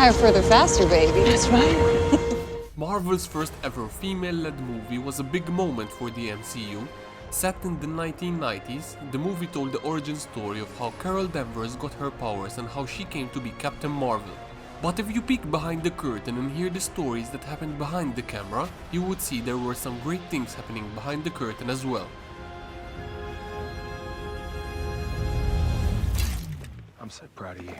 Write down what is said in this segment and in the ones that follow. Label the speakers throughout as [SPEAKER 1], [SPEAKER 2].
[SPEAKER 1] Higher, further, faster, baby.
[SPEAKER 2] That's right.
[SPEAKER 3] Marvel's first ever female-led movie was a big moment for the MCU. Set in the 1990s, the movie told the origin story of how Carol Danvers got her powers and how she came to be Captain Marvel. But if you peek behind the curtain and hear the stories that happened behind the camera, you would see there were some great things happening behind the curtain as well.
[SPEAKER 4] I'm so proud of you.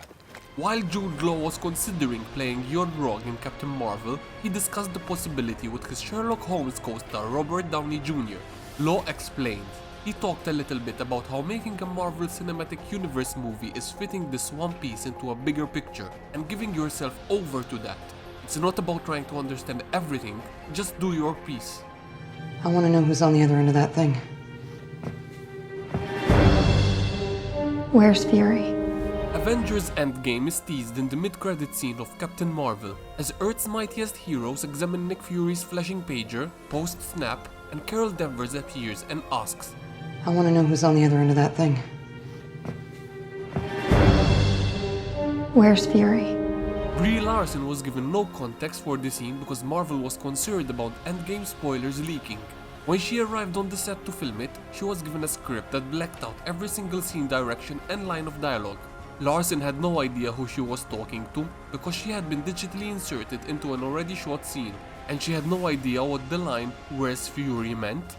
[SPEAKER 3] While Jude Law was considering playing Yon-Rogg in Captain Marvel, he discussed the possibility with his Sherlock Holmes co-star Robert Downey Jr. Law explained. He talked a little bit about how making a Marvel Cinematic Universe movie is fitting this one piece into a bigger picture and giving yourself over to that. It's not about trying to understand everything, just do your piece.
[SPEAKER 1] I want to know who's on the other end of that thing.
[SPEAKER 5] Where's Fury?
[SPEAKER 3] Avengers Endgame is teased in the mid-credit scene of Captain Marvel, as Earth's mightiest heroes examine Nick Fury's flashing pager, post-snap, and Carol Danvers appears and asks,
[SPEAKER 1] I want to know who's on the other end of that thing.
[SPEAKER 5] Where's Fury?
[SPEAKER 3] Brie Larson was given no context for the scene because Marvel was concerned about Endgame spoilers leaking. When she arrived on the set to film it, she was given a script that blacked out every single scene direction and line of dialogue. Larson had no idea who she was talking to because she had been digitally inserted into an already shot scene, and she had no idea what the line "Where's Fury" meant.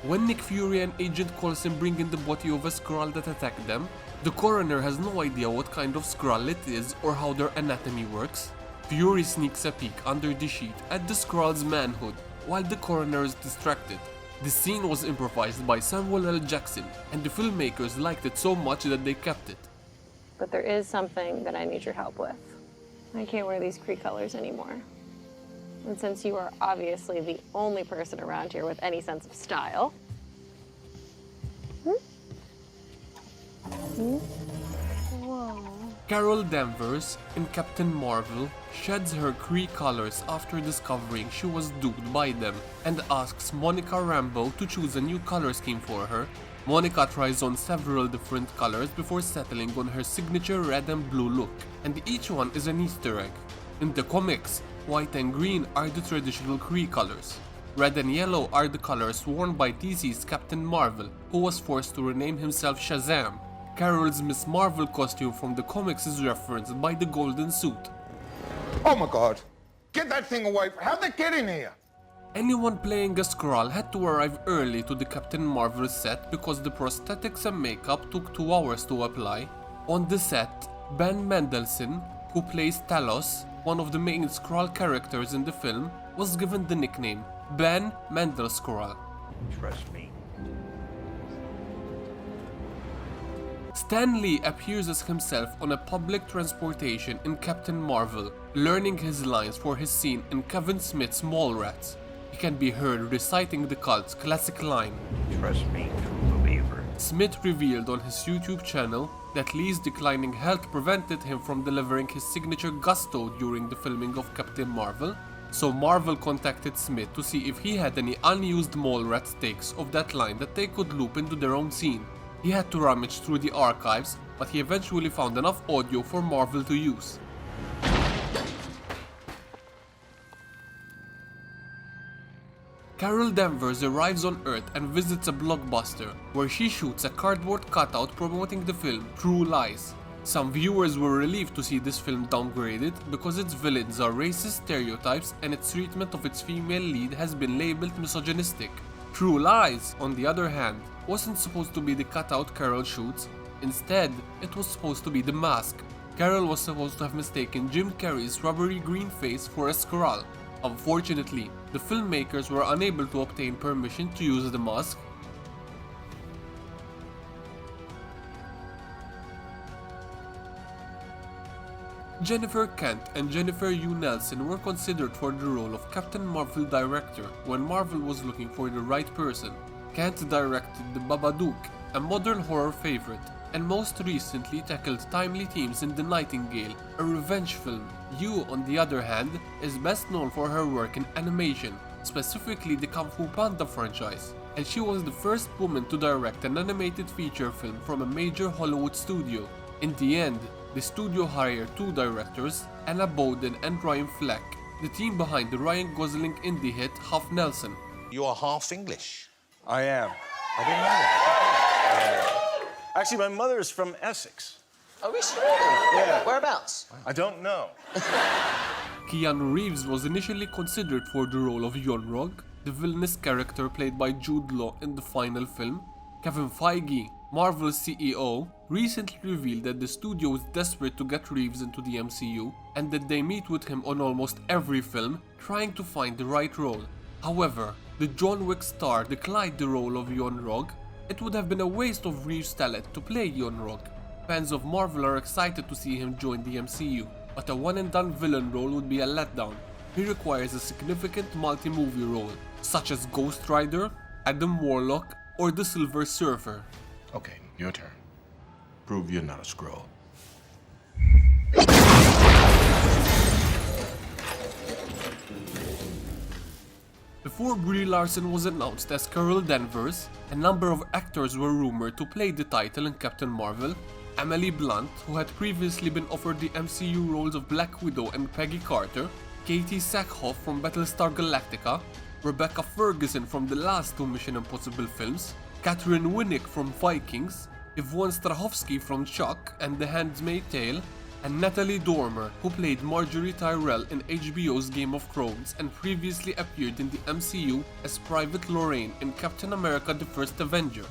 [SPEAKER 3] When Nick Fury and Agent Coulson bring in the body of a Skrull that attacked them, the coroner has no idea what kind of Skrull it is or how their anatomy works. Fury sneaks a peek under the sheet at the Skrull's manhood while the coroner is distracted. The scene was improvised by Samuel L. Jackson, and the filmmakers liked it so much that they kept it.
[SPEAKER 6] But there is something that I need your help with. I can't wear these Kree colors anymore. And since you are obviously the only person around here with any sense of style... Whoa.
[SPEAKER 3] Carol Danvers, in Captain Marvel, sheds her Kree colors after discovering she was duped by them and asks Monica Rambeau to choose a new color scheme for her. Monica tries on several different colors before settling on her signature red and blue look, and each one is an Easter egg. In the comics, white and green are the traditional Kree colors. Red and yellow are the colors worn by DC's Captain Marvel, who was forced to rename himself Shazam. Carol's Miss Marvel costume from the comics is referenced by the golden suit.
[SPEAKER 7] Oh my god! Get that thing away! How'd they get in here?
[SPEAKER 3] Anyone playing a Skrull had to arrive early to the Captain Marvel set because the prosthetics and makeup took 2 hours to apply. On the set, Ben Mendelsohn, who plays Talos, one of the main Skrull characters in the film, was given the nickname Ben Mendelskrull.
[SPEAKER 7] Trust me.
[SPEAKER 3] Stan Lee appears as himself on a public transportation in Captain Marvel, learning his lines for his scene in Kevin Smith's Mallrats. He can be heard reciting the cult's classic line,
[SPEAKER 7] Trust me, true believer.
[SPEAKER 3] Smith revealed on his YouTube channel that Lee's declining health prevented him from delivering his signature gusto during the filming of Captain Marvel, so Marvel contacted Smith to see if he had any unused Mallrats takes of that line that they could loop into their own scene. He had to rummage through the archives, but he eventually found enough audio for Marvel to use. Carol Danvers arrives on Earth and visits a Blockbuster, where she shoots a cardboard cutout promoting the film True Lies. Some viewers were relieved to see this film downgraded because its villains are racist stereotypes and its treatment of its female lead has been labeled misogynistic. True Lies, on the other hand, wasn't supposed to be the cutout Carol shoots. Instead, it was supposed to be the mask. Carol was supposed to have mistaken Jim Carrey's rubbery green face for a Skrull. Unfortunately, the filmmakers were unable to obtain permission to use the mask. Jennifer Kent and Jennifer Hugh Nelson were considered for the role of Captain Marvel director when Marvel was looking for the right person. Kent directed The Babadook, a modern horror favorite, and most recently tackled timely themes in The Nightingale, a revenge film. Hugh, on the other hand, is best known for her work in animation, specifically the Kung Fu Panda franchise, and she was the first woman to direct an animated feature film from a major Hollywood studio. In the end, the studio hired two directors, Anna Boden and Ryan Fleck, the team behind the Ryan Gosling indie hit Half Nelson.
[SPEAKER 2] You are half English.
[SPEAKER 4] I am. I didn't know that. Actually, my mother is from Essex.
[SPEAKER 8] Are we really?
[SPEAKER 4] Yeah.
[SPEAKER 8] Whereabouts?
[SPEAKER 4] I don't know.
[SPEAKER 3] Keanu Reeves was initially considered for the role of Yon-Rogg, the villainous character played by Jude Law in the final film. Kevin Feige, Marvel's CEO, recently revealed that the studio is desperate to get Reeves into the MCU and that they meet with him on almost every film, trying to find the right role. However, the John Wick star declined the role of Yon-Rogg. It would have been a waste of Reeves' talent to play Yon-Rogg. Fans of Marvel are excited to see him join the MCU, but a one-and-done villain role would be a letdown. He requires a significant multi-movie role, such as Ghost Rider, Adam Warlock, or the Silver Surfer.
[SPEAKER 2] Okay, your turn. Prove you're not a Skrull.
[SPEAKER 3] Before Brie Larson was announced as Carol Danvers, a number of actors were rumored to play the title in Captain Marvel. Emily Blunt, who had previously been offered the MCU roles of Black Widow and Peggy Carter, Katie Sackhoff from Battlestar Galactica, Rebecca Ferguson from the last two Mission Impossible films, Catherine Winnick from Vikings, Yvonne Strahovski from Chuck and The Handmaid's Tale, and Natalie Dormer, who played Marjorie Tyrell in HBO's Game of Thrones and previously appeared in the MCU as Private Lorraine in Captain America: The First Avenger.